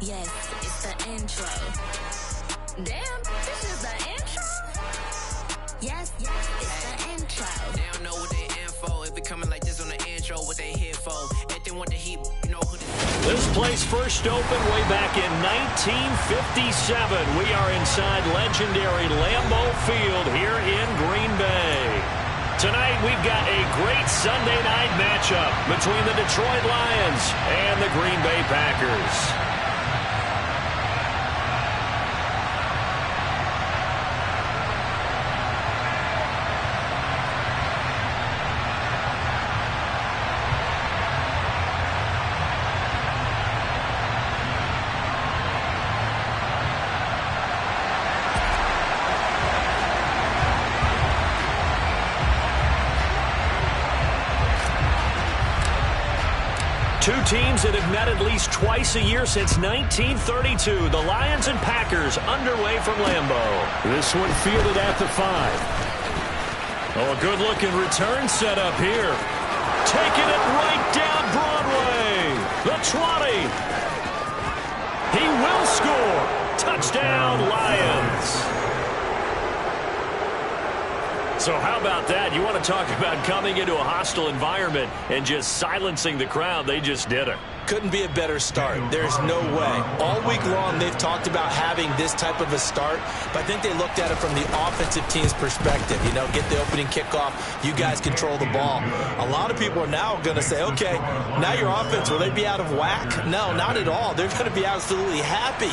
Yes, it's the intro. Damn, this is the intro? Yes, it's the intro. They don't know what they info. If it coming like this on the intro, what they here for? If they want the heat, you know who this place first opened way back in 1957. We are inside legendary Lambeau Field here in Green Bay. Tonight we've got a great Sunday night matchup between the Detroit Lions and the Green Bay Packers. Two teams that have met at least twice a year since 1932. The Lions and Packers underway from Lambeau. This one fielded at the 5. Oh, a good-looking return set up here. Taking it right down Broadway. The 20. He will score. Touchdown, Lions. So how about that? You want to talk about coming into a hostile environment and just silencing the crowd. They just did it. Couldn't be a better start. There's no way. All week long, they've talked about having this type of a start, but I think they looked at it from the offensive team's perspective. You know, get the opening kickoff. You guys control the ball. A lot of people are now going to say, okay, now your offense, will they be out of whack? No, not at all. They're going to be absolutely happy.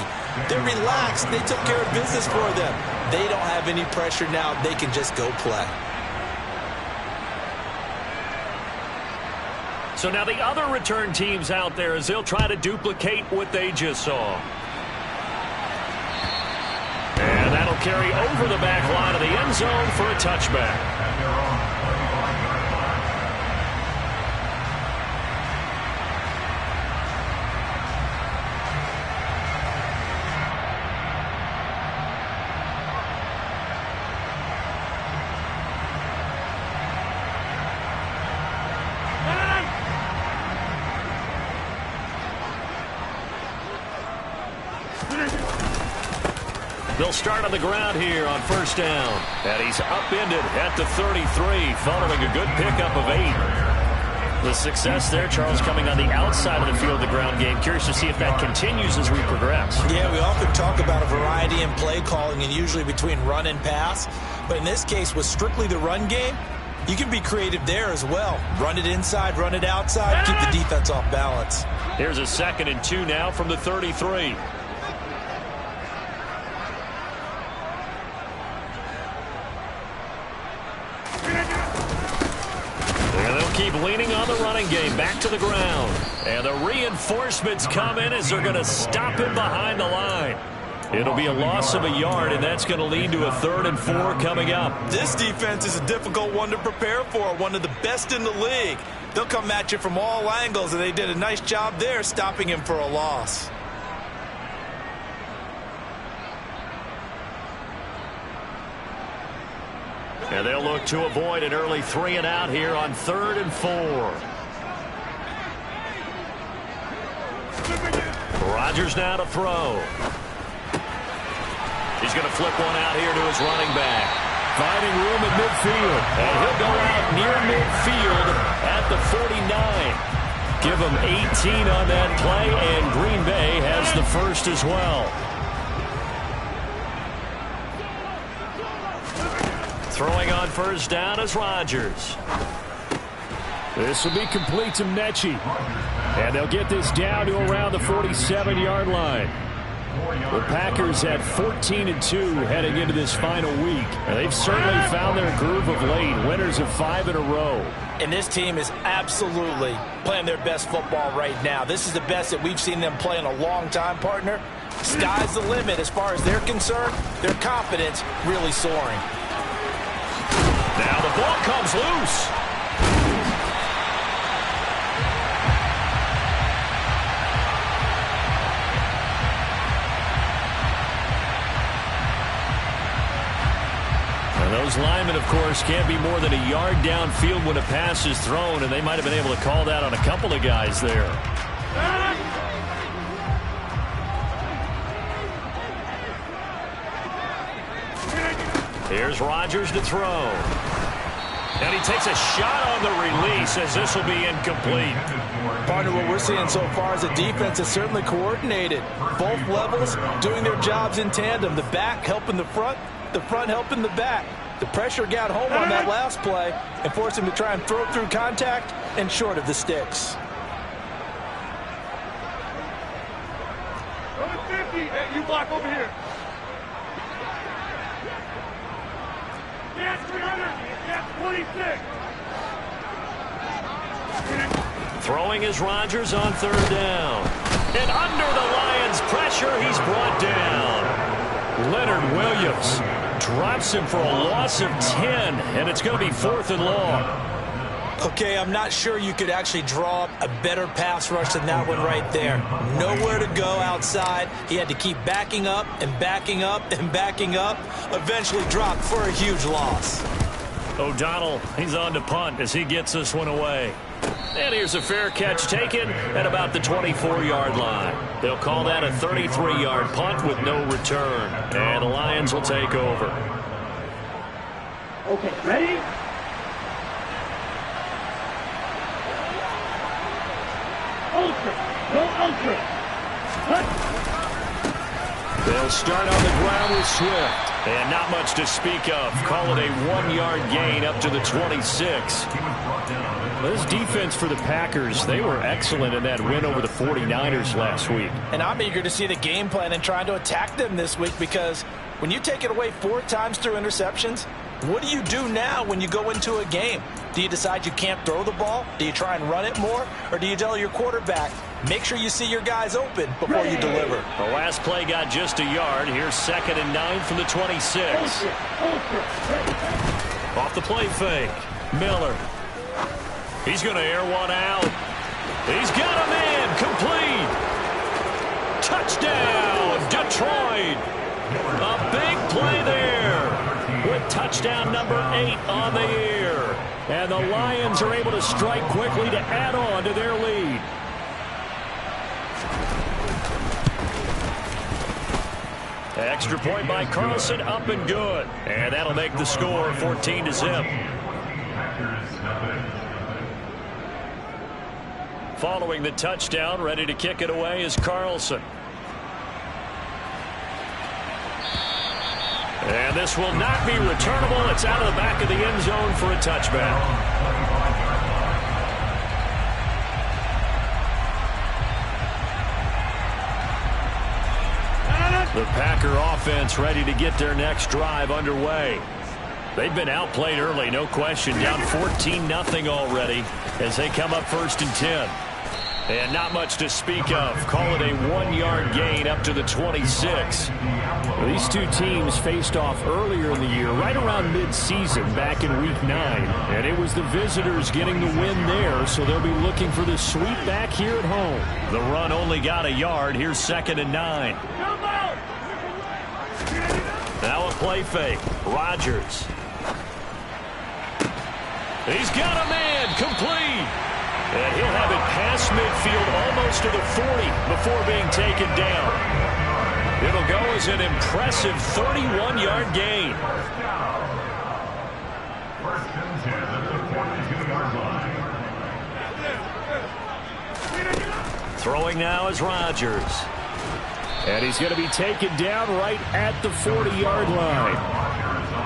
They're relaxed. They took care of business for them. They don't have any pressure now. They can just go play. So now the other return teams out there as they'll try to duplicate what they just saw. And that'll carry over the back line of the end zone for a touchback. They'll start on the ground here on first down. And he's upended at the 33 following a good pickup of 8. The success there, Charles, coming on the outside of the field, the ground game. Curious to see if that continues as we progress. Yeah, we often talk about a variety in play calling and usually between run and pass. But in this case, with strictly the run game, you can be creative there as well. Run it inside, run it outside, keep the defense off balance. Here's a 2nd and 2 now from the 33. Keep leaning on the running game. Back to the ground. And the reinforcements come in as they're going to stop him behind the line. It'll be a loss of a yard, and that's going to lead to a 3rd and 4 coming up. This defense is a difficult one to prepare for, one of the best in the league. They'll come at you from all angles, and they did a nice job there stopping him for a loss. And they'll look to avoid an early 3 and out here on 3rd and 4. Rodgers now to throw. He's going to flip one out here to his running back. Finding room at midfield. And he'll go out near midfield at the 49. Give him 18 on that play, and Green Bay has the first as well. Throwing on first down is Rodgers. This will be complete to Mechie. And they'll get this down to around the 47-yard line. The Packers at 14-2 heading into this final week. And they've certainly found their groove of late. Winners of 5 in a row. And this team is absolutely playing their best football right now. This is the best that we've seen them play in a long time, partner. Sky's the limit as far as they're concerned. Their confidence really soaring. Now the ball comes loose. And those linemen, of course, can't be more than a yard downfield when a pass is thrown, and they might have been able to call that on a couple of guys there. Here's Rodgers to throw. And he takes a shot on the release as this will be incomplete. Partner, what we're seeing so far is the defense is certainly coordinated. Both levels doing their jobs in tandem. The back helping the front helping the back. The pressure got home on that last play and forced him to try and throw through contact and short of the sticks. Number 50, hey, you block over here. Yes, 300. Yes, 26. Throwing is Rodgers on third down. And under the Lions' pressure, he's brought down. Leonard Williams drops him for a loss of 10, and it's going to be 4th and long. Okay, I'm not sure you could actually draw up a better pass rush than that one right there. Nowhere to go outside. He had to keep backing up and backing up and backing up. Eventually dropped for a huge loss. O'Donnell, he's on to punt as he gets this one away. And here's a fair catch taken at about the 24-yard line. They'll call that a 33-yard punt with no return. And the Lions will take over. Okay, ready? Ultra. Go ultra. Cut. They'll start on the ground with Swift. And not much to speak of. Call it a 1-yard gain up to the 26. This defense for the Packers, they were excellent in that win over the 49ers last week. And I'm eager to see the game plan and trying to attack them this week, because when you take it away 4 times through interceptions, what do you do now when you go into a game? Do you decide you can't throw the ball? Do you try and run it more? Or do you tell your quarterback, make sure you see your guys open before you deliver? The last play got just a yard. Here's 2nd and 9 from the 26. Off the play fake. Miller. He's going to air one out. He's got a man. Complete. Touchdown, Detroit. A big play there with touchdown number 8 on the year. And the Lions are able to strike quickly to add on to their lead. Extra point by Carlson, up and good. And that'll make the score 14-0. Following the touchdown, ready to kick it away is Carlson. And this will not be returnable. It's out of the back of the end zone for a touchback. The Packer offense ready to get their next drive underway. They've been outplayed early, no question. Down 14-0 already as they come up 1st and 10. And not much to speak of. Call it a 1-yard gain up to the 26. These two teams faced off earlier in the year, right around mid-season, back in Week 9. And it was the visitors getting the win there, so they'll be looking for the sweep back here at home. The run only got a yard. Here's 2nd and 9. Now a play fake. Rodgers. He's got a man. Complete. And he'll have it past midfield, almost to the 40 before being taken down. It'll go as an impressive 31-yard gain. Throwing now is Rodgers. And he's going to be taken down right at the 40-yard line.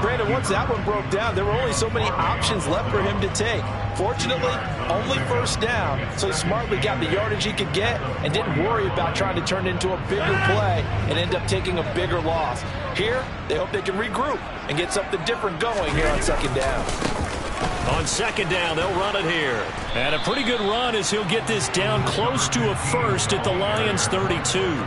Brandon, once that one broke down, there were only so many options left for him to take. Fortunately, only 1st down, so he smartly got the yardage he could get and didn't worry about trying to turn it into a bigger play and end up taking a bigger loss. Here, they hope they can regroup and get something different going here on 2nd down. On 2nd down, they'll run it here. And a pretty good run as he'll get this down close to a 1st at the Lions' 32.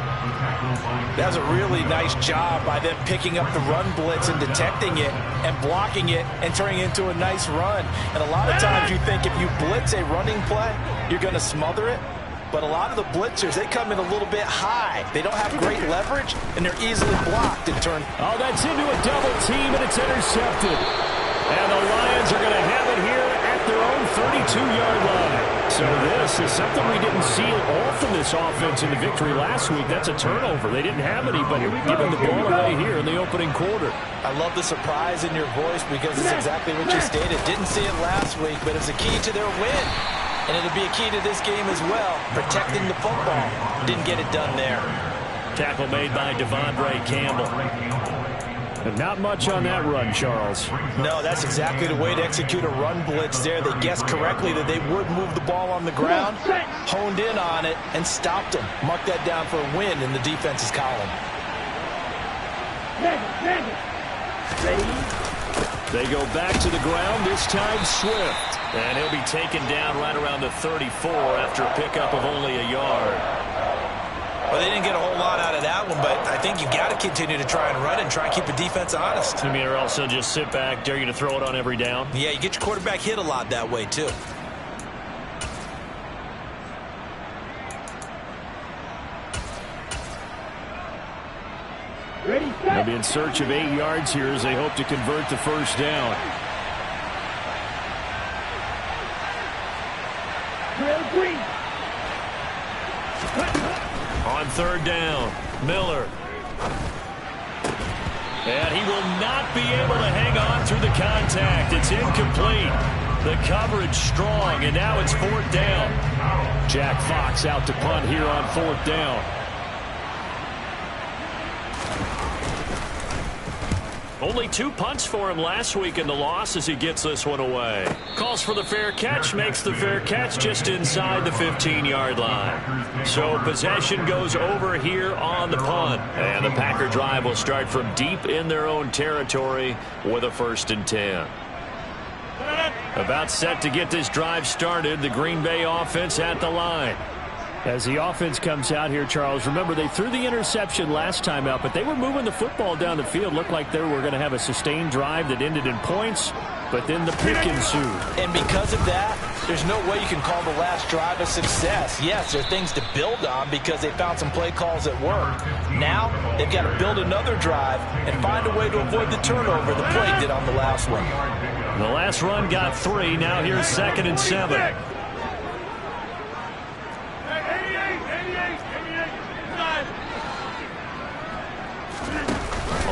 That was a really nice job by them picking up the run blitz and detecting it and blocking it and turning it into a nice run. And a lot of times you think if you blitz a running play, you're going to smother it. But a lot of the blitzers, they come in a little bit high. They don't have great leverage, and they're easily blocked and turned. Oh, that's into a double team, and it's intercepted. And the Lions are going to have it here at their own 32-yard line. So this is something we didn't see all from this offense in the victory last week. That's a turnover. They didn't have anybody giving the ball away here in the opening quarter. I love the surprise in your voice because it's exactly what you stated. Didn't see it last week, but it's a key to their win. And it'll be a key to this game as well, protecting the football. Didn't get it done there. Tackle made by Devondre Campbell. And not much on that run, Charles. No, that's exactly the way to execute a run blitz there. They guessed correctly that they would move the ball on the ground, honed in on it, and stopped them. Mark that down for a win in the defense's column. They go back to the ground, this time Swift. And he'll be taken down right around the 34 after a pickup of only a yard. Well, they didn't get a whole lot out of that one, but I think you've got to continue to try and run and try and keep the defense honest. You mean, or else they'll just sit back, dare you to throw it on every down? Yeah, you get your quarterback hit a lot that way, too. They'll be in search of 8 yards here as they hope to convert the first down. On third down, Miller. And he will not be able to hang on through the contact. It's incomplete. The coverage strong, and now it's fourth down. Jack Fox out to punt here on fourth down. Only 2 punts for him last week in the loss as he gets this one away. Calls for the fair catch, makes the fair catch just inside the 15-yard line. So possession goes over here on the punt. And the Packer drive will start from deep in their own territory with a 1st and 10. About set to get this drive started, the Green Bay offense at the line. As the offense comes out here, Charles, remember they threw the interception last time out, but they were moving the football down the field. Looked like they were going to have a sustained drive that ended in points, but then the pick ensued. And because of that, there's no way you can call the last drive a success. Yes, there are things to build on because they found some play calls that work. Now, they've got to build another drive and find a way to avoid the turnover the play did on the last one. The last run got 3. Now here's 2nd and 7.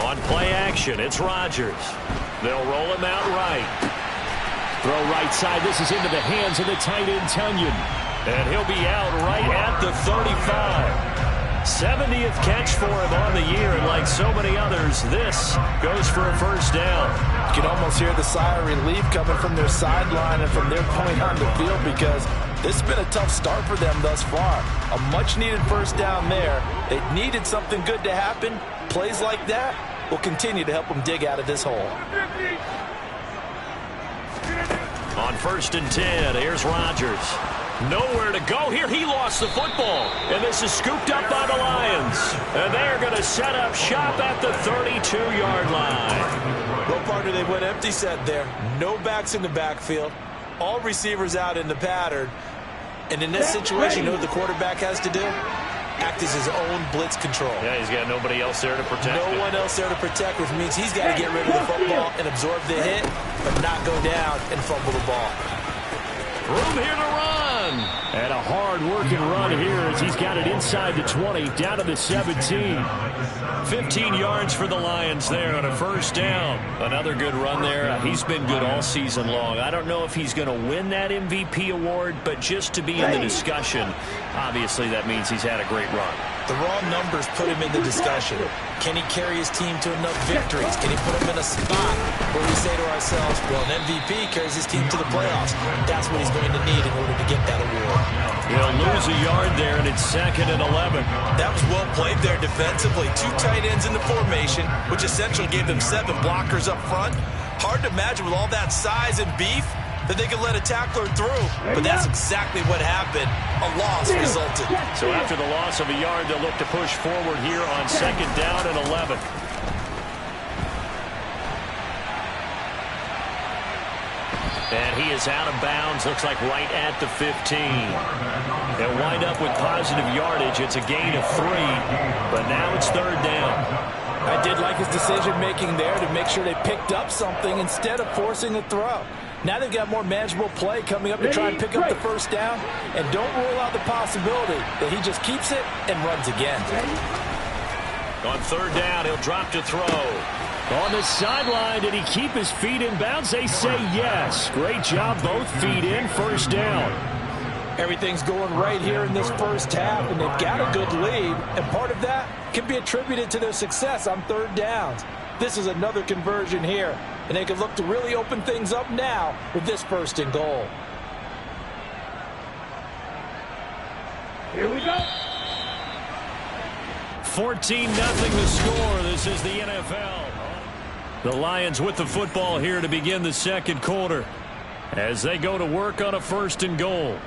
On play action, it's Rodgers. They'll roll him out right. Throw right side. This is into the hands of the tight end, Tunyon. And he'll be out right at the 35. 70th catch for him on the year, and like so many others, this goes for a first down. You can almost hear the sigh of relief coming from their sideline and from their point on the field because this has been a tough start for them thus far. A much-needed first down there. They needed something good to happen. Plays like that will continue to help them dig out of this hole. On 1st and 10, here's Rodgers. Nowhere to go here. He lost the football. And this is scooped up by the Lions. And they're going to set up shop at the 32-yard line. Well, partner, they went empty set there. No backs in the backfield. All receivers out in the pattern. And in this situation, you know what the quarterback has to do? Act as his own blitz control. Yeah, he's got nobody else there to protect him. No one else there to protect, which means he's got to get rid of the football and absorb the hit, but not go down and fumble the ball. Room here to run. And a hard-working run here as he's got it inside the 20, down to the 17. 15 yards for the Lions there on a first down. Another good run there. He's been good all season long. I don't know if he's going to win that MVP award, but just to be in the discussion, obviously that means he's had a great run. The raw numbers put him in the discussion. Can he carry his team to enough victories? Can he put him in a spot where we say to ourselves, well, an MVP carries his team to the playoffs. That's what he's going to need in order to get that award. He'll lose a yard there, and it's 2nd and 11. That was well played there defensively. 2 tight ends in the formation, which essentially gave them 7 blockers up front. Hard to imagine with all that size and beef that they could let a tackler through. But that's exactly what happened. A loss resulted. So after the loss of a yard, they'll look to push forward here on 2nd down and 11. And he is out of bounds, looks like right at the 15. They'll wind up with positive yardage. It's a gain of 3, but now it's 3rd down. I did like his decision-making there to make sure they picked up something instead of forcing a throw. Now they've got more manageable play coming up to try and pick up the first down. And don't rule out the possibility that he just keeps it and runs again. On third down, he'll drop to throw. On the sideline, did he keep his feet in bounds? They say yes. Great job, both feet in, first down. Everything's going right here in this first half, and they've got a good lead. And part of that can be attributed to their success on third downs. This is another conversion here, and they can look to really open things up now with this first and goal. Here we go. 14-0 the score. This is the NFL. The Lions with the football here to begin the second quarter as they go to work on a first and goal.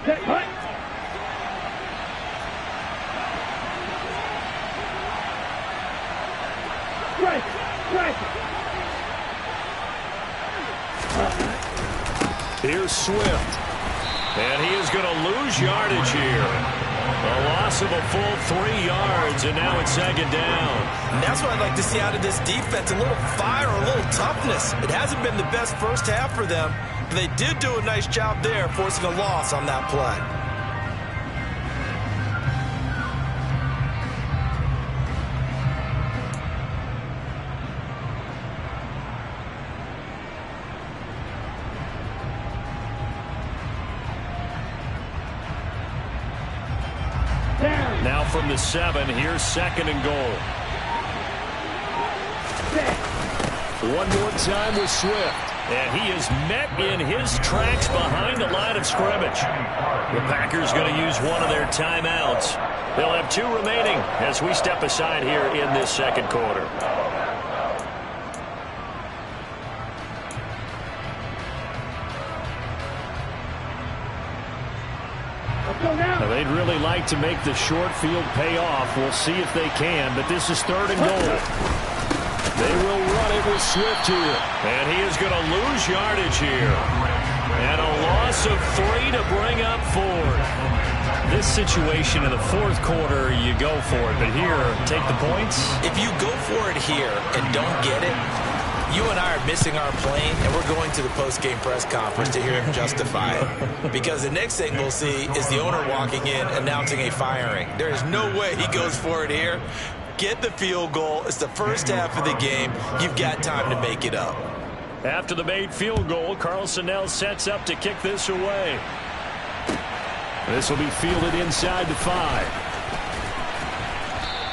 Set, hut. Strike, strike. Here's Swift. And he is going to lose yardage here. A loss of a full 3 yards, and now it's second down. And that's what I'd like to see out of this defense, a little fire, a little toughness. It hasn't been the best first half for them, but they did do a nice job there, forcing a loss on that play. Now from the 7, here's second and goal. One more time with Swift. And he is met in his tracks behind the line of scrimmage. The Packers going to use one of their timeouts. They'll have 2 remaining as we step aside here in this second quarter. Now, they'd really like to make the short field pay off. We'll see if they can, but this is third and goal. They will run it with Swift here. And he is going to lose yardage here. And a loss of 3 to bring up 4. This situation in the fourth quarter, you go for it. But here, take the points. If you go for it here and don't get it, you and I are missing our plane, and we're going to the post-game press conference to hear him justify it. Because the next thing we'll see is the owner walking in announcing a firing. There is no way he goes for it here. Get the field goal. It's the first half of the game. You've got time to make it up. After the made field goal, Carlson now sets up to kick this away. This will be fielded inside the 5.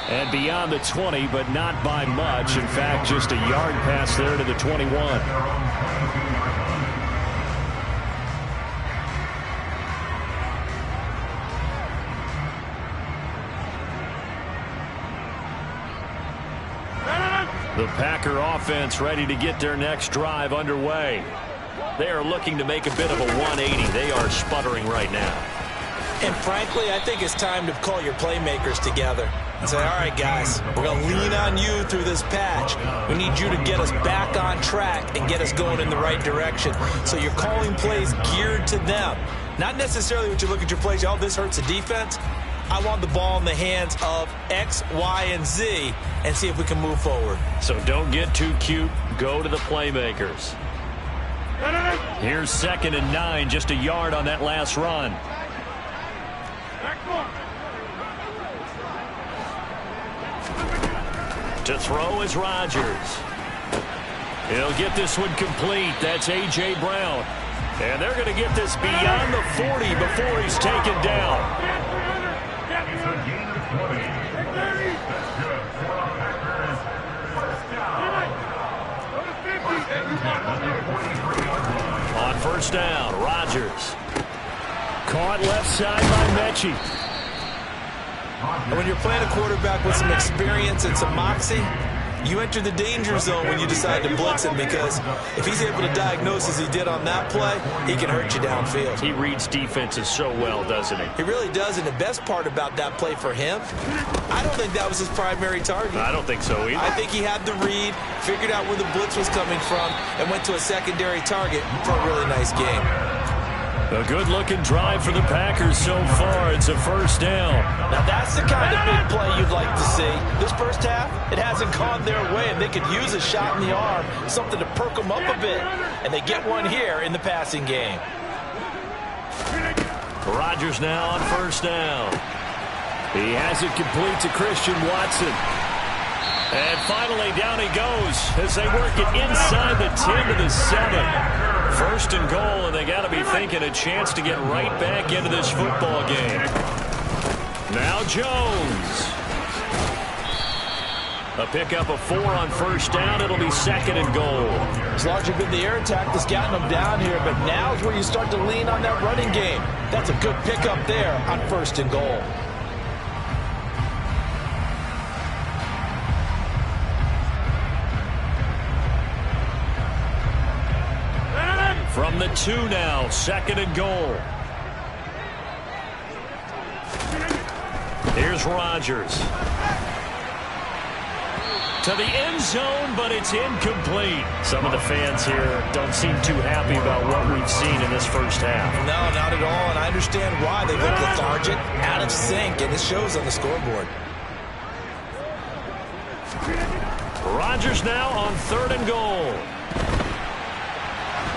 And beyond the 20, but not by much. In fact, just a yard pass there to the 21. The Packer offense ready to get their next drive underway. They are looking to make a bit of a 180. They are sputtering right now. And frankly, I think it's time to call your playmakers together and say, all right, guys, we're going to lean on you through this patch. We need you to get us back on track and get us going in the right direction. So you're calling plays geared to them. Not necessarily what you look at your plays, oh, this hurts the defense. I want the ball in the hands of X, Y, and Z and see if we can move forward. So don't get too cute. Go to the playmakers. Here's second and 9, just a yard on that last run. To throw is Rodgers. He'll get this one complete. That's A.J. Brown. And they're going to get this beyond the 40 before he's taken down. On first down, Rodgers. Caught left side by Mechie. And when you're playing a quarterback with some experience and some moxie, you enter the danger zone when you decide to blitz him, because if he's able to diagnose as he did on that play, he can hurt you downfield. He reads defenses so well, doesn't he? He really does, and the best part about that play for him, I don't think that was his primary target. I don't think so either. I think he had the read, figured out where the blitz was coming from, and went to a secondary target for a really nice game. A good-looking drive for the Packers so far. It's a first down. Now that's the kind of big play you'd like to see. This first half, it hasn't gone their way, and they could use a shot in the arm, something to perk them up a bit. And they get one here in the passing game. Rodgers now on first down. He has it complete to Christian Watson. And finally, down he goes as they work it inside the 10 to the 7. First and goal, and they got to be thinking a chance to get right back into this football game. Now Jones. A pickup of 4 on first down. It'll be second and goal. It's largely been the air attack that's gotten them down here, but now is where you start to lean on that running game. That's a good pickup there on first and goal. From the 2 now, second and goal. Here's Rodgers. To the end zone, but it's incomplete. Some of the fans here don't seem too happy about what we've seen in this first half. No, not at all, and I understand why. They look lethargic, out of sync, and it shows on the scoreboard. Rodgers now on third and goal.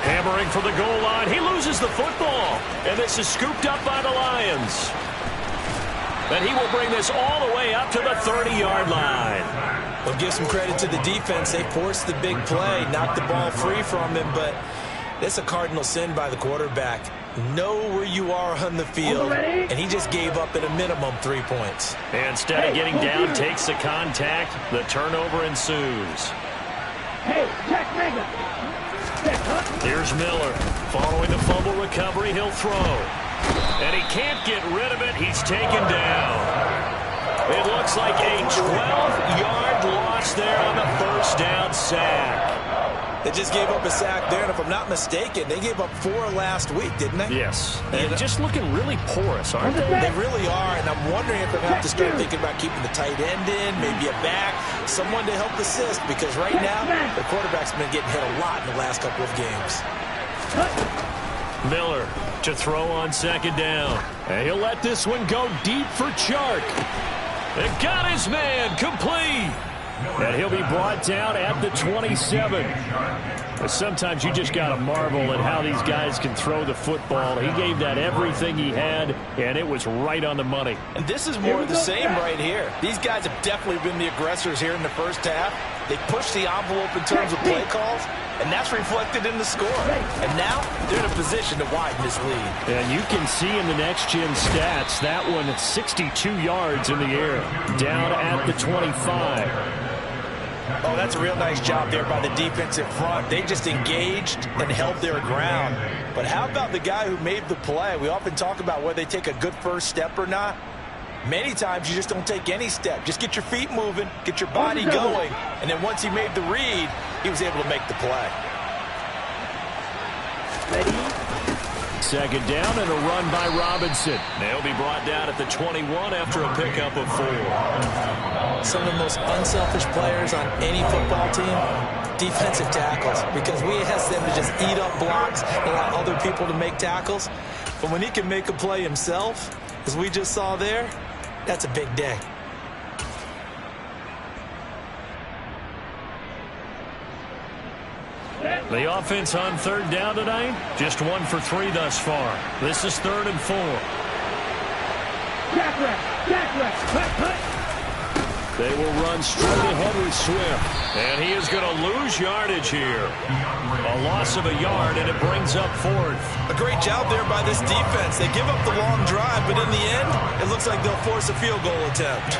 Hammering for the goal line. He loses the football. And this is scooped up by the Lions. And he will bring this all the way up to the 30-yard line. We'll give some credit to the defense. They forced the big play, knocked the ball free from him, but that's a cardinal sin by the quarterback. Know where you are on the field, and he just gave up at a minimum 3 points. And instead of getting down, takes the contact. The turnover ensues. Hey, Jack Mega. Here's Miller. Following the fumble recovery, he'll throw. And he can't get rid of it. He's taken down. It looks like a 12-yard loss there on the first down sack. They just gave up a sack there, and if I'm not mistaken, they gave up 4 last week, didn't they? Yes. And just looking really porous, aren't they? They really are, and I'm wondering if they have to start thinking about keeping the tight end in, maybe a back, someone to help assist, because right now, the quarterback's been getting hit a lot in the last couple of games. Miller to throw on second down. And he'll let this one go deep for Chark. And got his man complete. And he'll be brought down at the 27. But sometimes you just got to marvel at how these guys can throw the football. He gave that everything he had, and it was right on the money. And this is more of the same right here. These guys have definitely been the aggressors here in the first half. They pushed the envelope in terms of play calls, and that's reflected in the score. And now they're in a position to widen this lead. And you can see in the next-gen stats, that one at 62 yards in the air, down at the 25. Oh, that's a real nice job there by the defensive front. They just engaged and held their ground. But how about the guy who made the play? We often talk about whether they take a good first step or not. Many times you just don't take any step. Just get your feet moving, get your body going, and then once he made the read, he was able to make the play. Second down and a run by Robinson. They'll be brought down at the 21 after a pickup of 4. Some of the most unselfish players on any football team, defensive tackles, because we ask them to just eat up blocks and allow other people to make tackles. But when he can make a play himself, as we just saw there, that's a big day. The offense on third down tonight, just 1 for 3 thus far. This is 3rd and 4. They will run straight ahead with Swift. And he is going to lose yardage here. A loss of a yard, and it brings up 4th. A great job there by this defense. They give up the long drive, but in the end, it looks like they'll force a field goal attempt.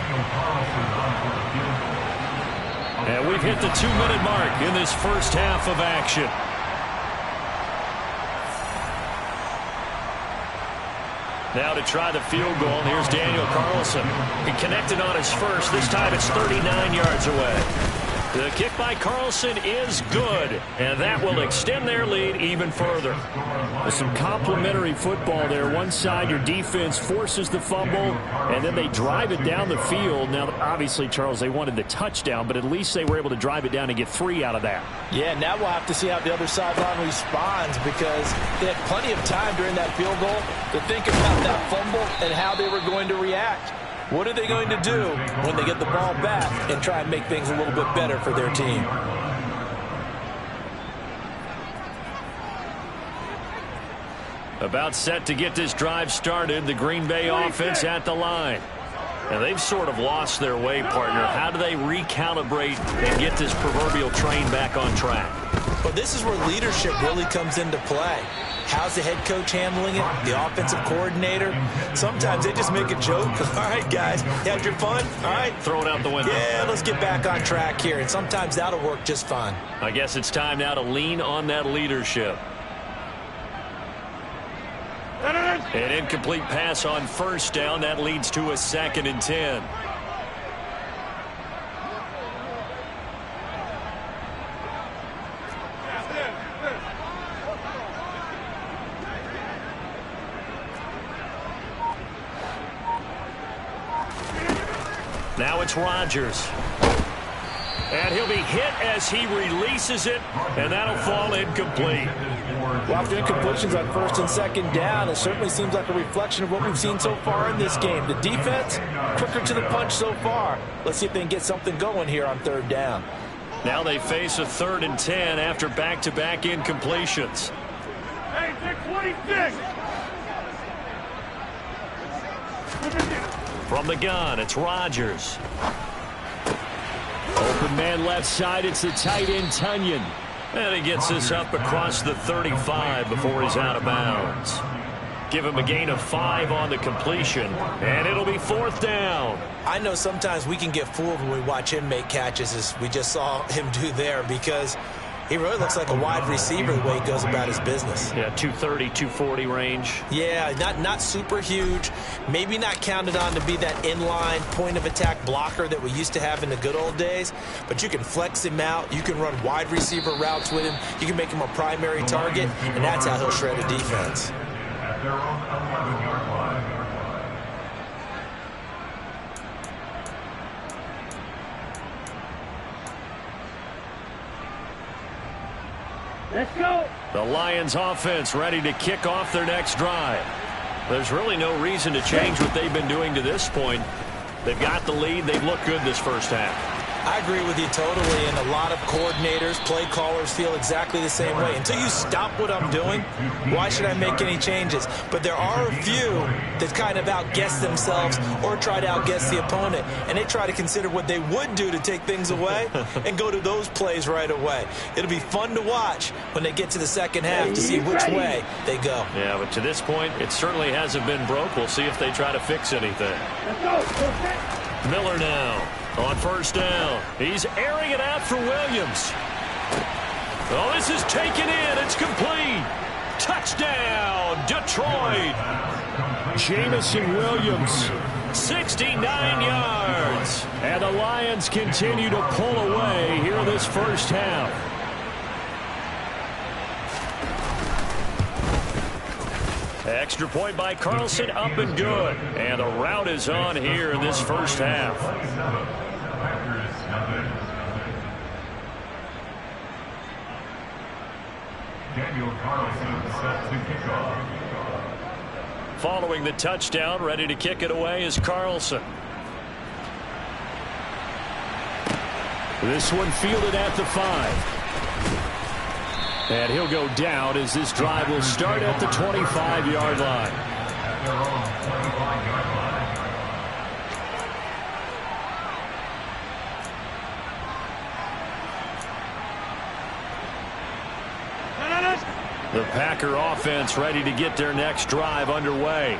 And we've hit the 2-minute mark in this first half of action. Now to try the field goal, here's Daniel Carlson. He connected on his first. This time it's 39 yards away. The kick by Carlson is good, and that will extend their lead even further. Some complimentary football there. One side, your defense forces the fumble, and then they drive it down the field. Now, obviously, Charles, they wanted the touchdown, but at least they were able to drive it down and get 3 out of that. Yeah, now we'll have to see how the other sideline responds, because they had plenty of time during that field goal to think about that fumble and how they were going to react. What are they going to do when they get the ball back and try and make things a little bit better for their team? About set to get this drive started, the Green Bay offense at the line. And they've sort of lost their way, partner. How do they recalibrate and get this proverbial train back on track? Well, this is where leadership really comes into play. How's the head coach handling it? The offensive coordinator? Sometimes they just make a joke. All right, guys, you had your fun? All right. Throw it out the window. Yeah, let's get back on track here. And sometimes that'll work just fine. I guess it's time now to lean on that leadership. An incomplete pass on first down. That leads to a 2nd and 10. Now it's Rodgers. And he'll be hit as he releases it, and that'll fall incomplete. Well, after incompletions on 1st and 2nd down, it certainly seems like a reflection of what we've seen so far in this game. The defense, quicker to the punch so far. Let's see if they can get something going here on 3rd down. Now they face a 3rd and 10 after back-to-back incompletions. Hey, take 26! From the gun, it's Rodgers. Open man left side, it's the tight end, Tunyon. And he gets this up across the 35 before he's out of bounds. Give him a gain of 5 on the completion, and it'll be 4th down. I know sometimes we can get fooled when we watch him make catches, as we just saw him do there, because he really looks like a wide receiver the way he goes about his business. Yeah, 230, 240 range. Yeah, not super huge. Maybe not counted on to be that inline point-of-attack blocker that we used to have in the good old days. But you can flex him out. You can run wide receiver routes with him. You can make him a primary target, and that's how he'll shred a defense. Let's go! The Lions offense ready to kick off their next drive. There's really no reason to change what they've been doing to this point. They've got the lead. They've looked good this first half. I agree with you totally, and a lot of coordinators, play callers feel exactly the same way. Until you stop what I'm doing, why should I make any changes? But there are a few that kind of outguess themselves or try to outguess the opponent, and they try to consider what they would do to take things away and go to those plays right away. It'll be fun to watch when they get to the second half to see which way they go. Yeah, but to this point, it certainly hasn't been broke. We'll see if they try to fix anything. Let's go! Miller now on first down. He's airing it out for Williams. Oh, this is taken in. It's complete. Touchdown, Detroit. Jamison Williams, 69 yards. And the Lions continue to pull away here in this first half. Extra point by Carlson, up and good. And the route is on here in this first half. Daniel Carlson set to kick off. Following the touchdown, ready to kick it away is Carlson. This one fielded at the 5. And he'll go down as this drive will start at the 25-yard line. At their own 25-yard line. The Packer offense ready to get their next drive underway.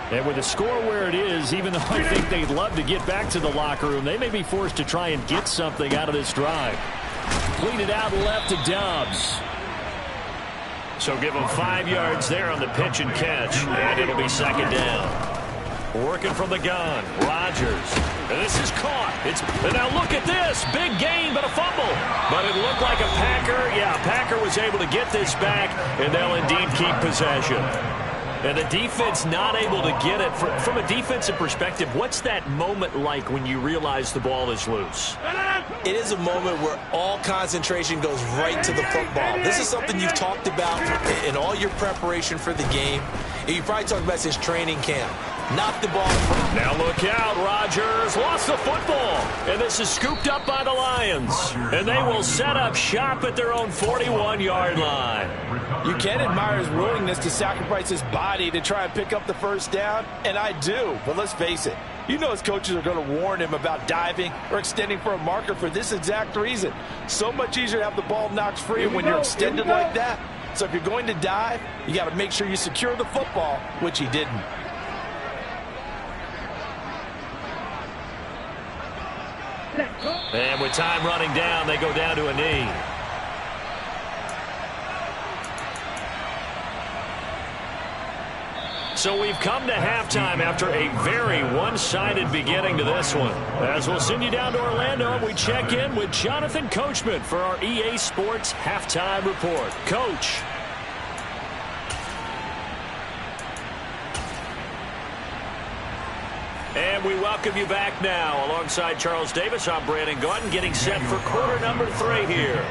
And with the score where it is, even though I think they'd love to get back to the locker room, they may be forced to try and get something out of this drive. Clean it out left to Doubs. So give them 5 yards there on the pitch and catch, and it'll be second down. Working from the gun, Rodgers. And this is caught. And now look at this. Big gain, but a fumble. But it looked like a Packer. Yeah, Packer was able to get this back, and they'll indeed keep possession. And the defense not able to get it. From a defensive perspective, what's that moment like when you realize the ball is loose? It is a moment where all concentration goes right to the football. This is something you've talked about in all your preparation for the game. And you probably talked about since training camp. Knock the ball. Now look out. Rodgers lost the football. And this is scooped up by the Lions. And they will set up shop at their own 41-yard line. You can admire his willingness to sacrifice his body to try and pick up the first down, and I do. But let's face it, you know his coaches are going to warn him about diving or extending for a marker for this exact reason. So much easier to have the ball knocked free when you're extended like that. So if you're going to dive, you got to make sure you secure the football, which he didn't. And with time running down, they go down to a knee. So we've come to halftime after a very one-sided beginning to this one. As we'll send you down to Orlando, we check in with Jonathan Coachman for our EA Sports Halftime Report. Coach. And we welcome you back now. Alongside Charles Davis, I'm Brandon Gaudin, getting set for quarter number 3 here.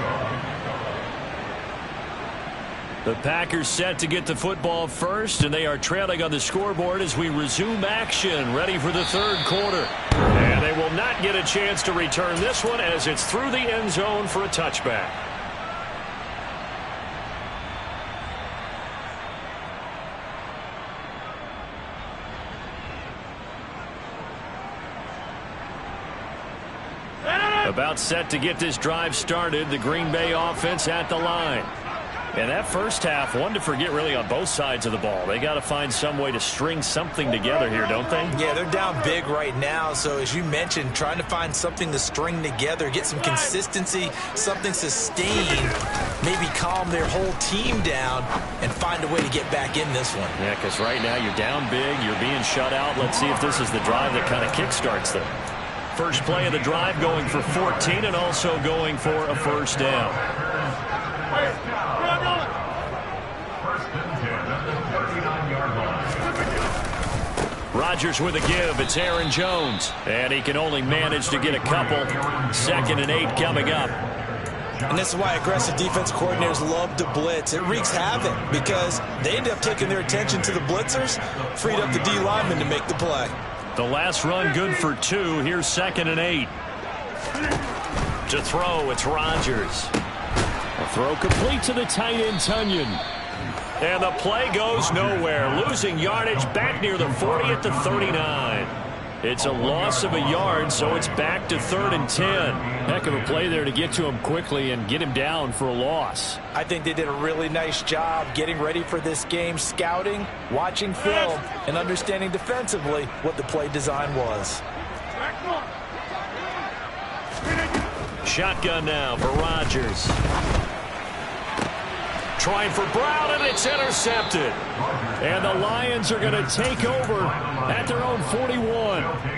The Packers set to get the football first, and they are trailing on the scoreboard as we resume action, ready for the third quarter. And they will not get a chance to return this one as it's through the end zone for a touchback. About set to get this drive started, the Green Bay offense at the line. And that first half, one to forget really on both sides of the ball. They got to find some way to string something together here, don't they? Yeah, they're down big right now. So as you mentioned, trying to find something to string together, get some consistency, something sustained, maybe calm their whole team down and find a way to get back in this one. Yeah, because right now you're down big, you're being shut out. Let's see if this is the drive that kind of kickstarts them. First play of the drive going for 14 and also going for a first down. Rodgers with a give. It's Aaron Jones. And he can only manage to get a couple. 2nd and 8 coming up. And this is why aggressive defense coordinators love to blitz. It wreaks havoc because they end up taking their attention to the blitzers, freed up the D lineman to make the play. The last run good for 2. Here's 2nd and 8. To throw, it's Rodgers. A throw complete to the tight end, Tunyon. And the play goes nowhere. Losing yardage back near the 40 at the 39. It's a loss of a yard, so it's back to 3rd and 10. Heck of a play there to get to him quickly and get him down for a loss. I think they did a really nice job getting ready for this game, scouting, watching film, and understanding defensively what the play design was. Shotgun now for Rodgers. Trying for Brown, and it's intercepted. And the Lions are going to take over at their own 41.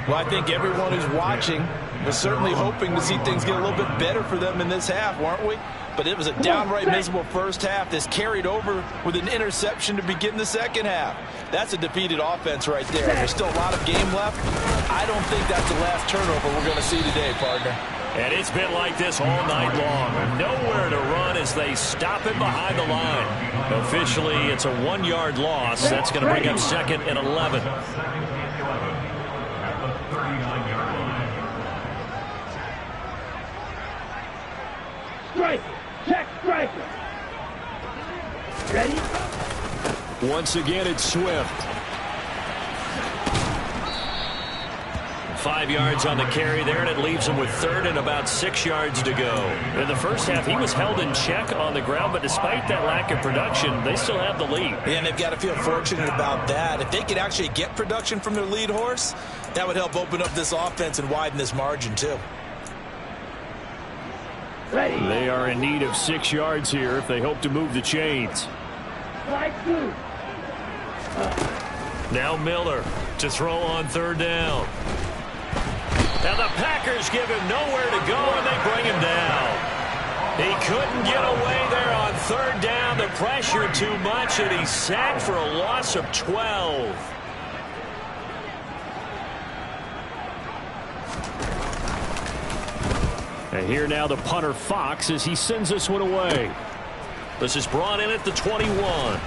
Well, I think everyone who's watching was certainly hoping to see things get a little bit better for them in this half, weren't we? But it was a downright miserable first half. This carried over with an interception to begin the second half. That's a defeated offense right there. There's still a lot of game left. I don't think that's the last turnover we're going to see today, partner. And it's been like this all night long. Nowhere to run as they stop it behind the line. Officially, it's a 1-yard loss. That's going to bring up 2nd and 11. Strike! Check striker! Ready? Once again, it's Swift. 5 yards on the carry there, and it leaves him with 3rd and about 6 yards to go. In the first half, he was held in check on the ground, but despite that lack of production, they still have the lead. Yeah, and they've got to feel fortunate about that. If they could actually get production from their lead horse, that would help open up this offense and widen this margin, too. Ready? They are in need of 6 yards here if they hope to move the chains. Strike 2. Now Miller to throw on 3rd down. And the Packers give him nowhere to go, and they bring him down. He couldn't get away there on third down. The pressure too much, and he's sacked for a loss of 12. And here now the punter Fox as he sends this one away. This is brought in at the 21.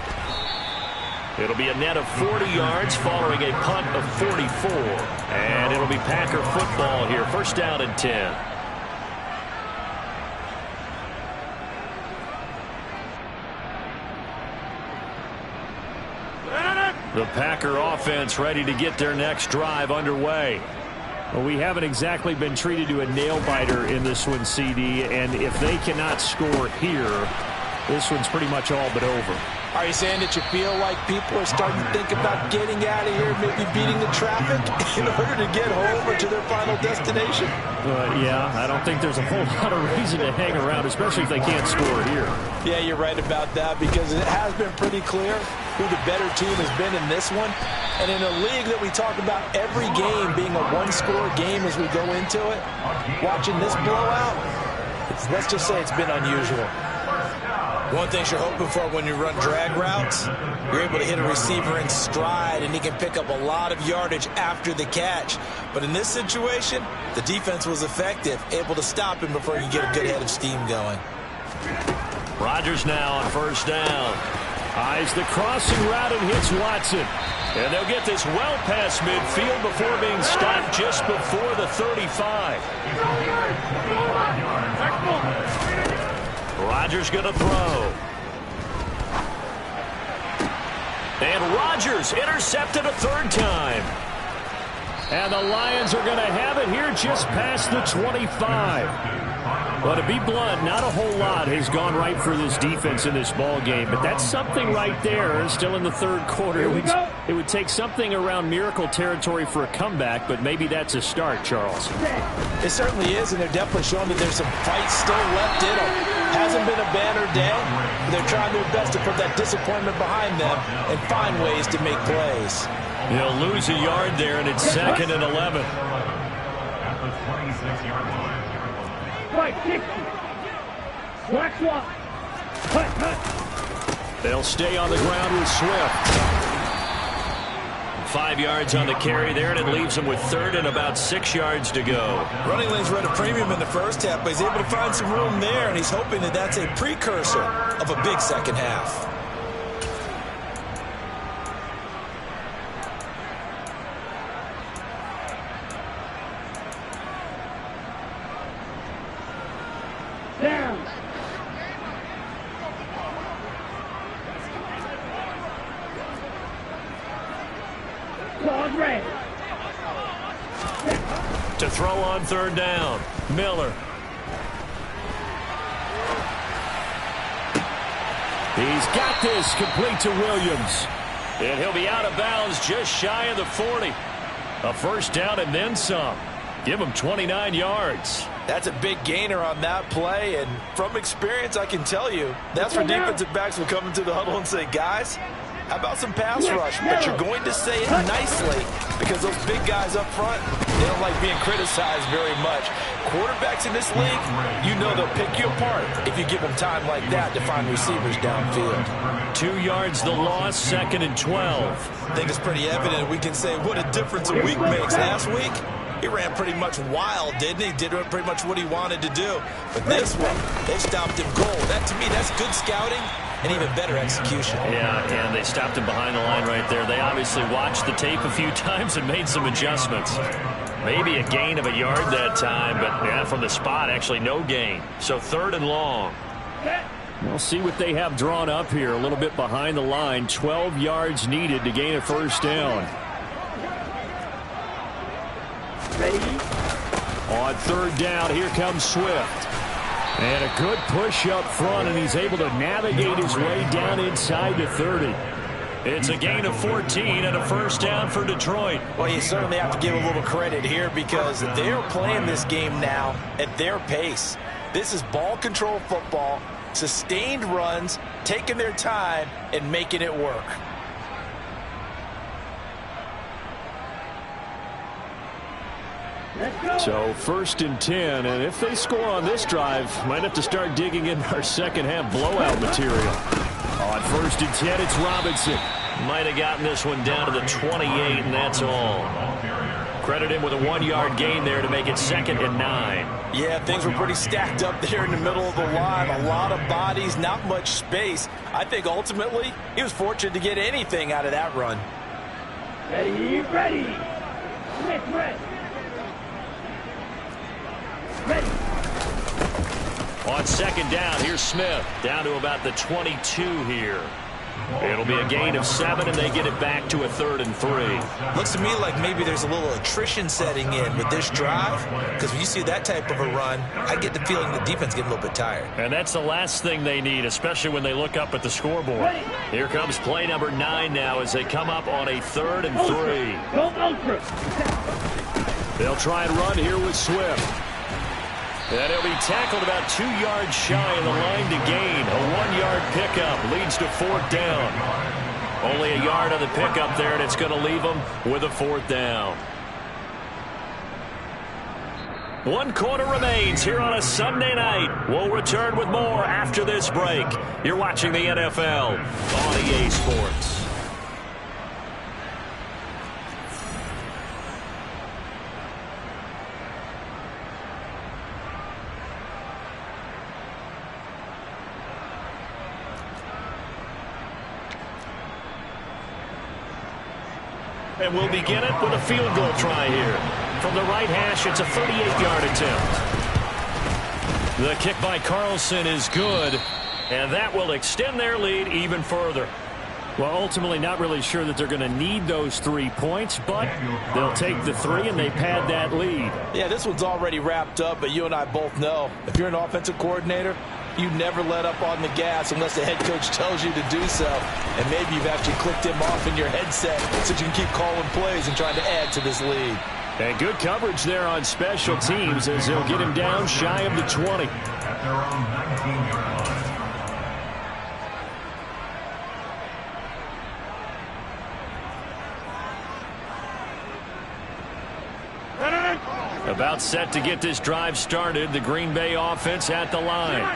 It'll be a net of 40 yards following a punt of 44. And it'll be Packer football here. First down and 10. The Packer offense ready to get their next drive underway. Well, we haven't exactly been treated to a nail-biter in this one, CD, and if they cannot score here, this one's pretty much all but over. Are you saying that you feel like people are starting to think about getting out of here, maybe beating the traffic in order to get home or to their final destination? Yeah, I don't think there's a whole lot of reason to hang around, especially if they can't score here. Yeah, you're right about that because it has been pretty clear who the better team has been in this one. And in a league that we talk about every game being a one-score game as we go into it, watching this blowout, let's just say it's been unusual. One thing you're hoping for when you run drag routes, you're able to hit a receiver in stride, and he can pick up a lot of yardage after the catch. But in this situation, the defense was effective, able to stop him before you get a good head of steam going. Rodgers now on first down. Eyes the crossing route and hits Watson. And they'll get this well past midfield before being stopped just before the 35. Rodgers going to throw. And Rodgers intercepted a third time. And the Lions are going to have it here just past the 25. Well, to be blunt, not a whole lot has gone right for this defense in this ball game, but that's something right there. Still in the third quarter. It would take something around miracle territory for a comeback, but maybe that's a start, Charles. It certainly is, and they're definitely showing that there's some fight still left in them. Hasn't been a banner day, but they're trying their best to put that disappointment behind them and find ways to make plays. They'll lose a yard there, and it's second and 11. At the 26-yard line. Right, 60. Black swap. Cut. They'll stay on the ground with Swift. 5 yards on the carry there, and it leaves them with third and about 6 yards to go. Running lanes were at a premium in the first half, but he's able to find some room there, and he's hoping that that's a precursor of a big second half. Down. Claws ready. To throw on third down, Miller. He's got this complete to Williams. And he'll be out of bounds just shy of the 40. A first down and then some. Give him 29 yards. That's a big gainer on that play, and from experience, I can tell you, that's where defensive backs will come into the huddle and say, guys, how about some pass rush? But you're going to say it nicely because those big guys up front, they don't like being criticized very much. Quarterbacks in this league, you know they'll pick you apart if you give them time like that to find receivers downfield. 2 yards the loss, second and 12. I think it's pretty evident we can say what a difference a week makes. Last week, he ran pretty much wild, didn't he? Did pretty much what he wanted to do. But this one, they stopped him cold. That, to me, that's good scouting and even better execution. Yeah, and they stopped him behind the line right there. They obviously watched the tape a few times and made some adjustments. Maybe a gain of a yard that time, but yeah, from the spot, actually no gain. So third and long. We'll see what they have drawn up here. A little bit behind the line. 12 yards needed to gain a first down. Ready. On third down, here comes Swift. And a good push up front, and he's able to navigate his way down inside the 30. It's a gain of 14 and a first down for Detroit. Well, you certainly have to give a little credit here because they're playing this game now at their pace. This is ball control football, sustained runs, taking their time, and making it work. So 1st and 10, and if they score on this drive, might have to start digging in our second half blowout material. On 1st and 10, it's Robinson. Might have gotten this one down to the 28, and that's all. Credit him with a 1-yard gain there to make it 2nd and 9. Yeah, things were pretty stacked up there in the middle of the line. A lot of bodies, not much space. I think ultimately he was fortunate to get anything out of that run. Ready, ready. Smith, ready. Ready. On 2nd down, here's Smith. Down to about the 22 here. It'll be a gain of 7, and they get it back to a 3rd and 3. Looks to me like maybe there's a little attrition setting in with this drive, because when you see that type of a run, I get the feeling the defense getting a little bit tired. And that's the last thing they need, especially when they look up at the scoreboard. Here comes play number 9 now as they come up on a 3rd and 3. Go ultra. They'll try and run here with Swift. And he'll be tackled about 2 yards shy of the line to gain. A 1-yard pickup leads to 4th down. Only a yard on the pickup there, and it's going to leave them with a 4th down. 1 quarter remains here on a Sunday night. We'll return with more after this break. You're watching the NFL on EA Sports. And we'll begin it with a field goal try here. From the right hash, it's a 38-yard attempt. The kick by Carlson is good, and that will extend their lead even further. Well, ultimately not really sure that they're going to need those 3 points, but they'll take the 3 and they pad that lead. Yeah, this one's already wrapped up, but you and I both know if you're an offensive coordinator, you never let up on the gas unless the head coach tells you to do so. And maybe you've actually clicked him off in your headset so you can keep calling plays and trying to add to this lead. And good coverage there on special teams as they'll get him down shy of the 20. At their own 19-yard line. About set to get this drive started, the Green Bay offense at the line.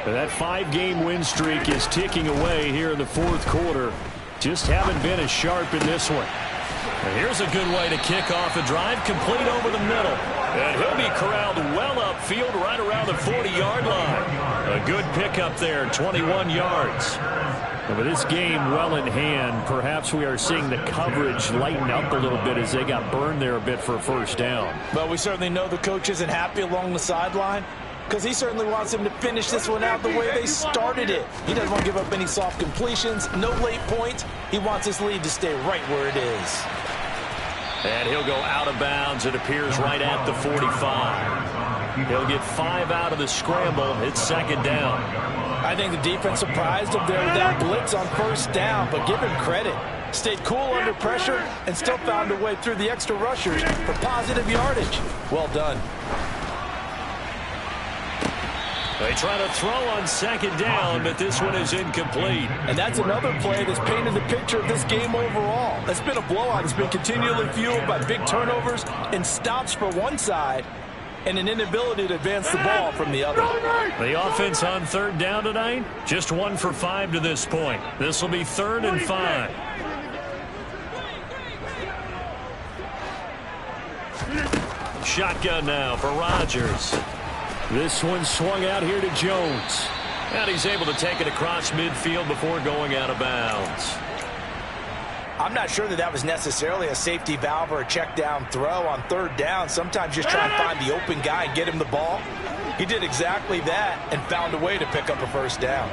That 5-game win streak is ticking away here in the 4th quarter. Just haven't been as sharp in this one. And here's a good way to kick off a drive, complete over the middle. And he'll be corralled well upfield right around the 40-yard line. A good pickup there, 21 yards. And with this game well in hand, perhaps we are seeing the coverage lighten up a little bit as they got burned there a bit for a 1st down. But we certainly know the coach isn't happy along the sideline because he certainly wants them to finish this one out the way they started it. He doesn't want to give up any soft completions, no late points. He wants his lead to stay right where it is. And he'll go out of bounds, it appears, right at the 45. He'll get 5 out of the scramble. It's 2nd down. I think the defense surprised him there with that blitz on 1st down, but give him credit. Stayed cool under pressure and still found a way through the extra rushers for positive yardage. Well done. They try to throw on 2nd down, but this one is incomplete. And that's another play that's painted the picture of this game overall. It's been a blowout. It's been continually fueled by big turnovers and stops for one side and an inability to advance the ball from the other. The offense on 3rd down tonight, just 1 for 5 to this point. This will be 3rd and 5. Shotgun now for Rodgers. This one swung out here to Jones. And he's able to take it across midfield before going out of bounds. I'm not sure that was necessarily a safety valve or a check down throw on 3rd down. Sometimes just try and find the open guy and get him the ball. He did exactly that and found a way to pick up a 1st down.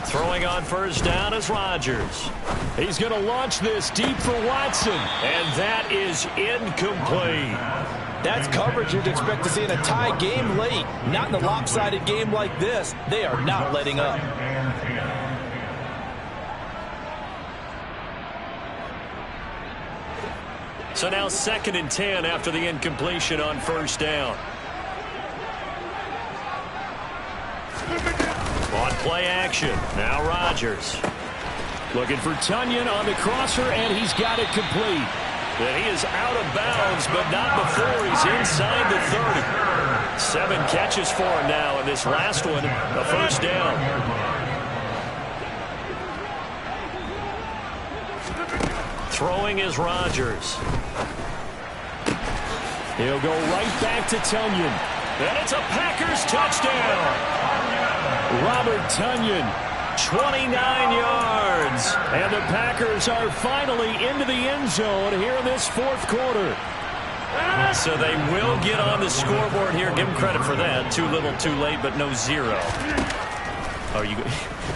Throwing on 1st down is Rodgers. He's going to launch this deep for Watson. And that is incomplete. That's coverage you'd expect to see in a tie game late. Not in a lopsided game like this. They are not letting up. So now 2nd and 10 after the incompletion on 1st down. On play action, now Rodgers. Looking for Tunyon on the crosser, and he's got it complete. that he is out of bounds, but not before he's inside the 30. 7 catches for him now, and this last one, a first down. Throwing is Rodgers. He'll go right back to Tonyan. And it's a Packers touchdown. Robert Tonyan, 29 yards. And the Packers are finally into the end zone here in this fourth quarter. So they will get on the scoreboard here. Give them credit for that. Too little, too late, but no zero. Oh,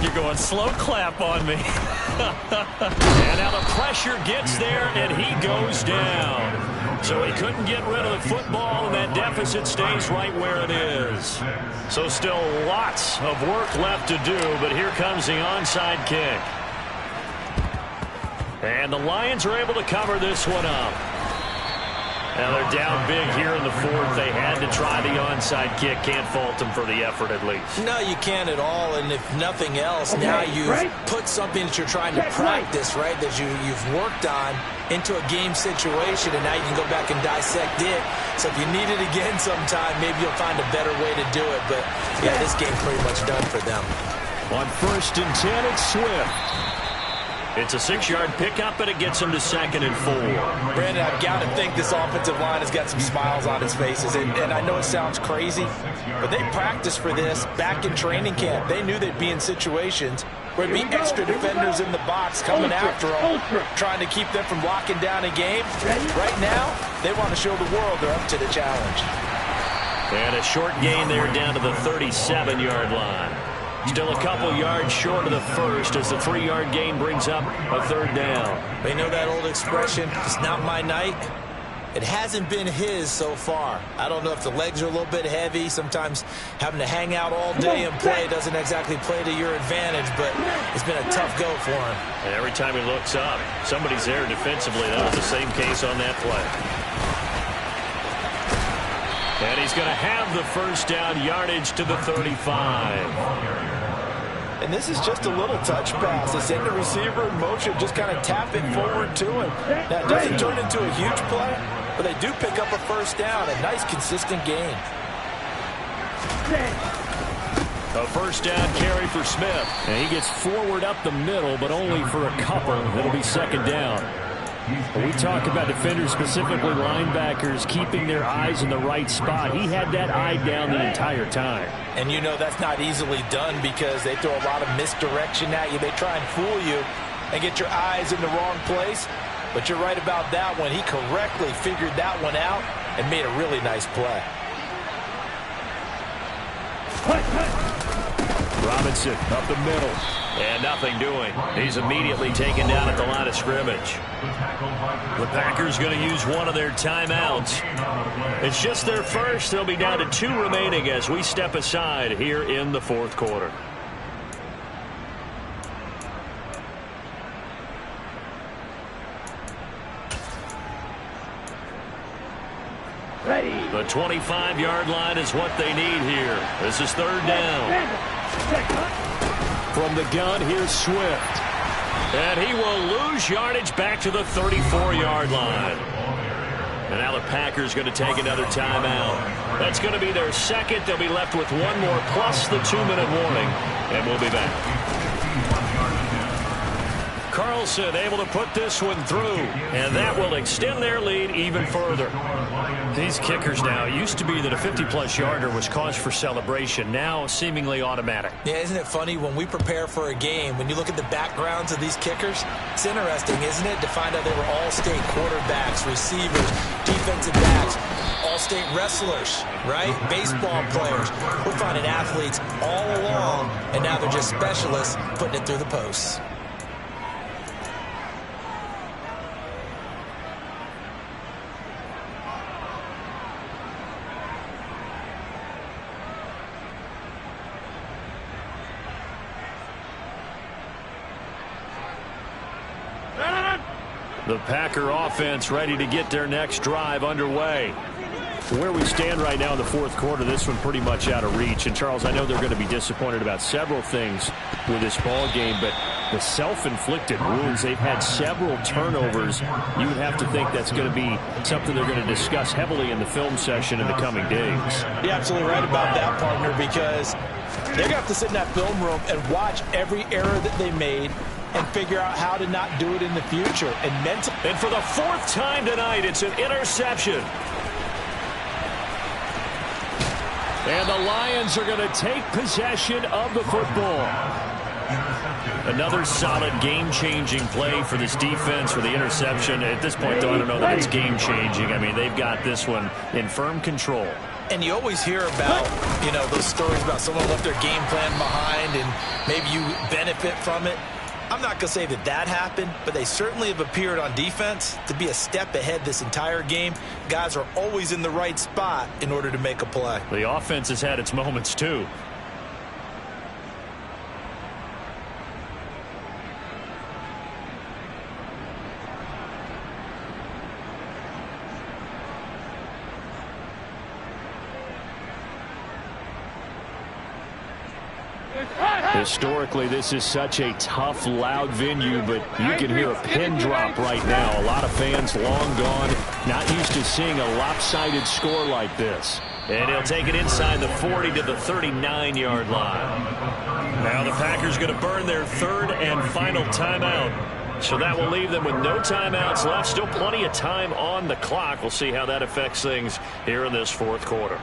you're going slow clap on me. And now the pressure gets there, and he goes down. So he couldn't get rid of the football, and that deficit stays right where it is. So still lots of work left to do, but here comes the onside kick. And the Lions are able to cover this one up. Now they're down big here in the fourth. They had to try the onside kick. Can't fault them for the effort at least. No, you can't at all. And if nothing else, now you've put something that you're trying to practice, right, that you've worked on into a game situation, and now you can go back and dissect it. So if you need it again sometime, maybe you'll find a better way to do it. But, yeah, this game's pretty much done for them. On 1st and 10, it's Swift. It's a 6-yard pickup, and it gets him to 2nd and 4. Brandon, I've got to think this offensive line has got some smiles on its faces. And I know it sounds crazy, but they practiced for this back in training camp. They knew they'd be in situations where there'd be extra defenders in the box coming after them, trying to keep them from locking down a game. Right now, they want to show the world they're up to the challenge. And a short gain there down to the 37-yard line. Still a couple yards short of the first as the 3-yard gain brings up a 3rd down. They know that old expression, it's not my night. It hasn't been his so far. I don't know if the legs are a little bit heavy. Sometimes having to hang out all day and play doesn't exactly play to your advantage, but it's been a tough go for him. And every time he looks up, somebody's there defensively. That was the same case on that play. And he's going to have the first down, yardage to the 35. And this is just a little touch pass. They send the receiver in motion, just kind of tap it forward to him. Now, it doesn't turn into a huge play, but they do pick up a first down. A nice, consistent gain. A first down carry for Smith. And he gets forward up the middle, but only for a couple. It'll be 2nd down. When we talk about defenders, specifically linebackers, keeping their eyes in the right spot, he had that eye down the entire time. And you know that's not easily done because they throw a lot of misdirection at you. They try and fool you and get your eyes in the wrong place. But you're right about that one. He correctly figured that one out and made a really nice play. Robinson up the middle. And nothing doing. He's immediately taken down at the line of scrimmage. The Packers going to use one of their timeouts. It's just their first. They'll be down to 2 remaining as we step aside here in the fourth quarter. Ready. The 25-yard line is what they need here. This is 3rd down. From the gun, here's Swift. And he will lose yardage back to the 34-yard line. And now the Packers going to take another timeout. That's going to be their second. They'll be left with one more plus the 2-minute warning. And we'll be back. Carlson able to put this one through, and that will extend their lead even further. These kickers now, it used to be that a 50-plus yarder was cause for celebration, now seemingly automatic. Yeah, isn't it funny when we prepare for a game, when you look at the backgrounds of these kickers, it's interesting, isn't it, to find out they were all-state quarterbacks, receivers, defensive backs, all-state wrestlers, right? Baseball players. We're finding athletes all along, and now they're just specialists putting it through the posts. The Packer offense ready to get their next drive underway. Where we stand right now in the fourth quarter, this one pretty much out of reach. And, Charles, I know they're going to be disappointed about several things with this ball game, but the self-inflicted wounds. They've had several turnovers. You would have to think that's going to be something they're going to discuss heavily in the film session in the coming days. You're absolutely right about that, partner, because they're going to have to sit in that film room and watch every error that they made and figure out how to not do it in the future. And for the fourth time tonight, it's an interception. And the Lions are going to take possession of the football. Another solid game-changing play for this defense for the interception. At this point, though, I don't know that it's game-changing. I mean, they've got this one in firm control. And you always hear about, you know, those stories about someone left their game plan behind and maybe you benefit from it. I'm not going to say that that happened, but they certainly have appeared on defense to be a step ahead this entire game. Guys are always in the right spot in order to make a play. The offense has had its moments, too. Historically, this is such a tough, loud venue, but you can hear a pin drop right now. A lot of fans long gone, not used to seeing a lopsided score like this. And he'll take it inside the 40 to the 39-yard line. Now the Packers going to burn their third and final timeout. So that will leave them with no timeouts left. Still plenty of time on the clock. We'll see how that affects things here in this fourth quarter.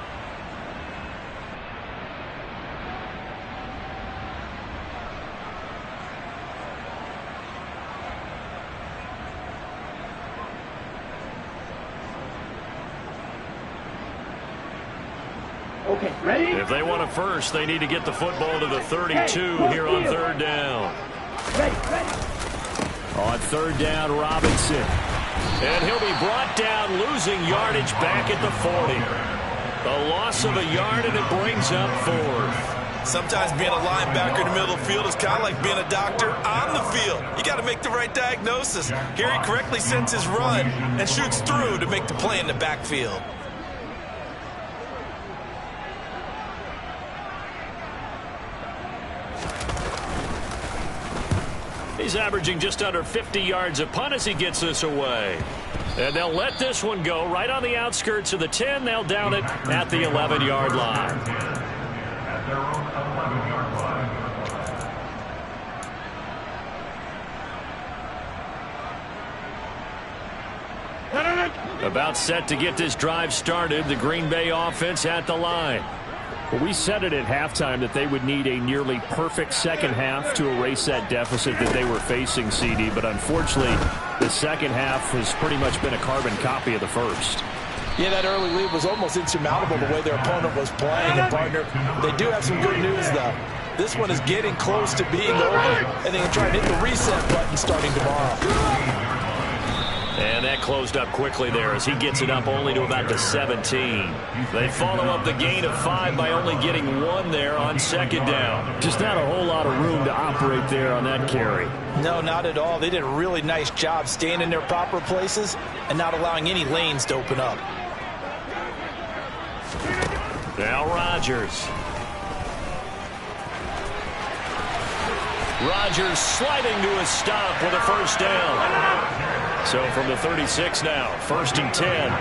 Okay, ready? If they want it first, they need to get the football to the 32 here on third down. Ready. On third down, Robinson. And he'll be brought down, losing yardage back at the 40. The loss of a yard, and it brings up fourth. Sometimes being a linebacker in the middle of the field is kind of like being a doctor on the field. You got to make the right diagnosis. Here he correctly sends his run and shoots through to make the play in the backfield. He's averaging just under 50 yards a punt as he gets this away. And they'll let this one go right on the outskirts of the 10. They'll down it at the 11-yard line. At their own 11-yard line. About set to get this drive started. The Green Bay offense at the line. Well, we said it at halftime that they would need a nearly perfect second half to erase that deficit that they were facing, CD. But unfortunately, the second half has pretty much been a carbon copy of the first. Yeah, that early lead was almost insurmountable the way their opponent was playing. And, partner, they do have some good news, though. This one is getting close to being over, and they can try and hit the reset button starting tomorrow. And that closed up quickly there as he gets it up only to about the 17. They follow up the gain of 5 by only getting 1 there on second down. Just not a whole lot of room to operate there on that carry. No, not at all. They did a really nice job staying in their proper places and not allowing any lanes to open up. Now Rodgers. Rodgers sliding to a stop with a first down. So from the 36 now, 1st and 10.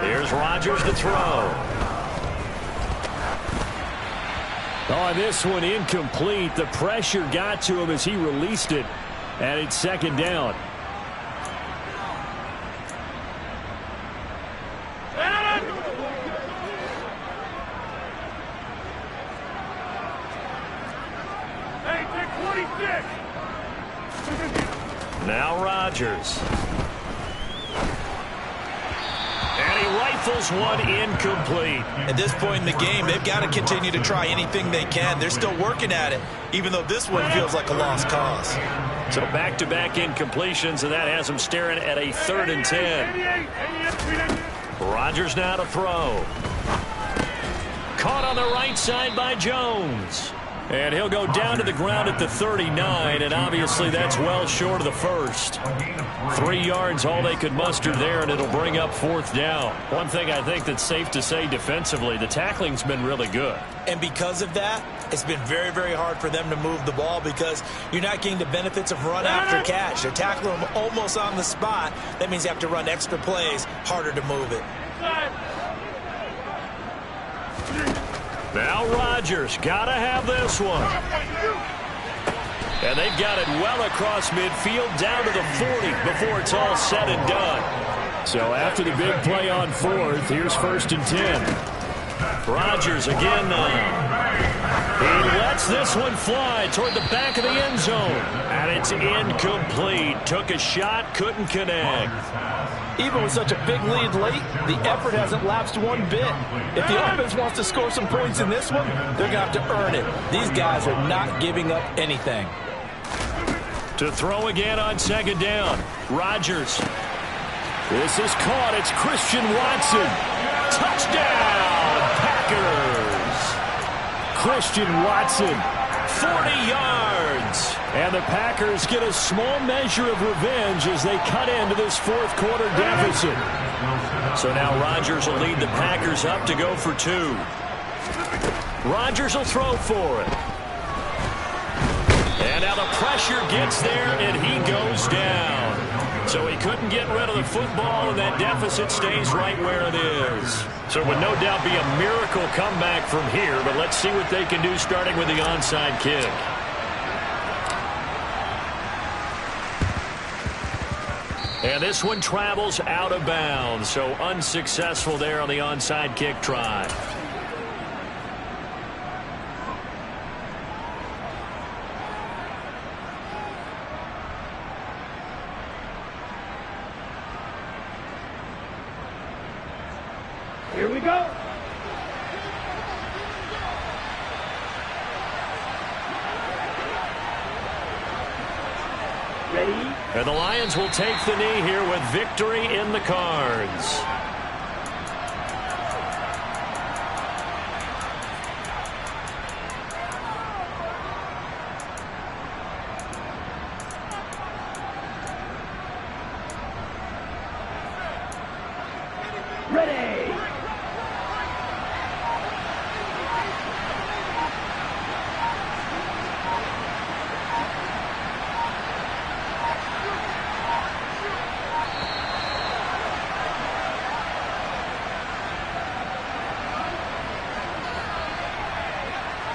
Here's Rodgers to throw. Oh, this one incomplete. The pressure got to him as he released it, and it's second down. Now Rodgers. And he rifles one incomplete. At this point in the game, they've got to continue to try anything they can. They're still working at it, even though this one feels like a lost cause. So back-to-back incompletions, and that has them staring at a 3rd and 10. Rodgers now to throw. Caught on the right side by Jones. And he'll go down to the ground at the 39, and obviously that's well short of the first. 3 yards, all they could muster there, and it'll bring up 4th down. One thing I think that's safe to say defensively, the tackling's been really good. And because of that, it's been very, very hard for them to move the ball because you're not getting the benefits of run after catch. They're tackling them almost on the spot. That means you have to run extra plays, harder to move it. Now Rodgers, gotta have this one. And they've got it well across midfield down to the 40 before it's all said and done. So after the big play on 4th, here's 1st and 10. Rodgers again now. He lets this one fly toward the back of the end zone. And it's incomplete. Took a shot, couldn't connect. Even with such a big lead late, the effort hasn't lapsed one bit. If the offense wants to score some points in this one, they're going to have to earn it. These guys are not giving up anything. To throw again on 2nd down. Rodgers. This is caught. It's Christian Watson. Touchdown, Packers. Christian Watson, 40 yards. And the Packers get a small measure of revenge as they cut into this 4th quarter deficit. So now Rodgers will lead the Packers up to go for 2. Rodgers will throw for it. And now the pressure gets there, and he goes down. So he couldn't get rid of the football, and that deficit stays right where it is. So it would no doubt be a miracle comeback from here, but let's see what they can do starting with the onside kick. And this one travels out of bounds, so unsuccessful there on the onside kick try. Here we go. Ready? And the Lions will take the knee here with victory in the cards. Ready.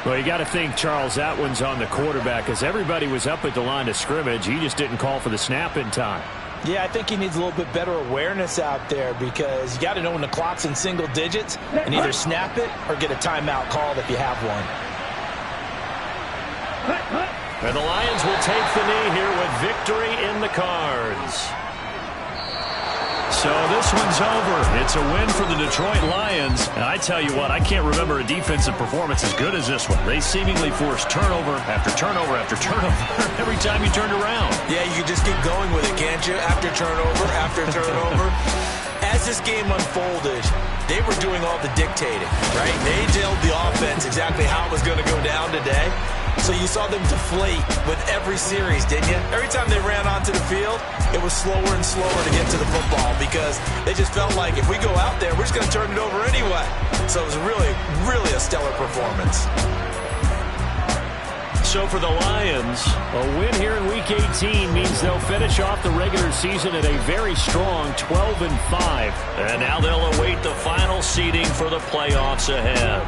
Well, you got to think, Charles, that one's on the quarterback because everybody was up at the line of scrimmage. He just didn't call for the snap in time. Yeah, I think he needs a little bit better awareness out there because you got to know when the clock's in single digits and either snap it or get a timeout called if you have one. And the Lions will take the knee here with victory in the cards. So this one's over. It's a win for the Detroit Lions. And I tell you what, I can't remember a defensive performance as good as this one. They seemingly forced turnover after turnover after turnover every time you turned around. Yeah, you can just keep going with it, can't you? After turnover. As this game unfolded, they were doing all the dictating, right? They told the offense exactly how it was going to go down today. So you saw them deflate with every series, didn't you? Every time they ran onto the field, it was slower and slower to get to the football because they just felt like if we go out there, we're just going to turn it over anyway. So it was really, really a stellar performance. So for the Lions, a win here in Week 18 means they'll finish off the regular season at a very strong 12-5. And now they'll await the final seeding for the playoffs ahead.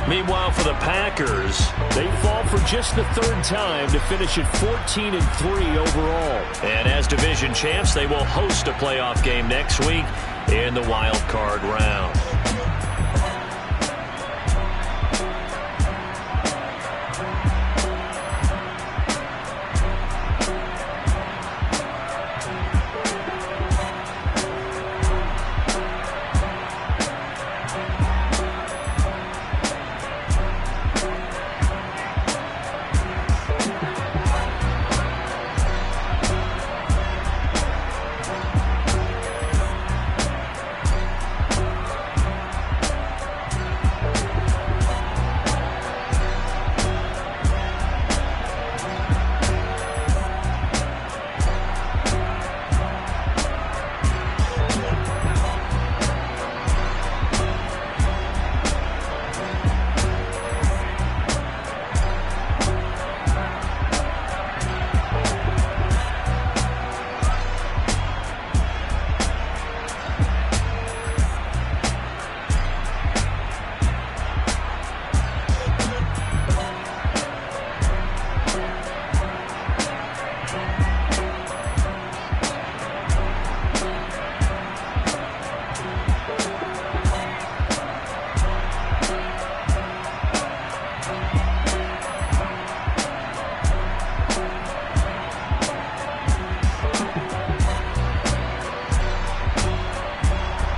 Meanwhile, for the Packers, they fall for just the 3rd time to finish at 14-3 overall. And as division champs, they will host a playoff game next week in the wild card round.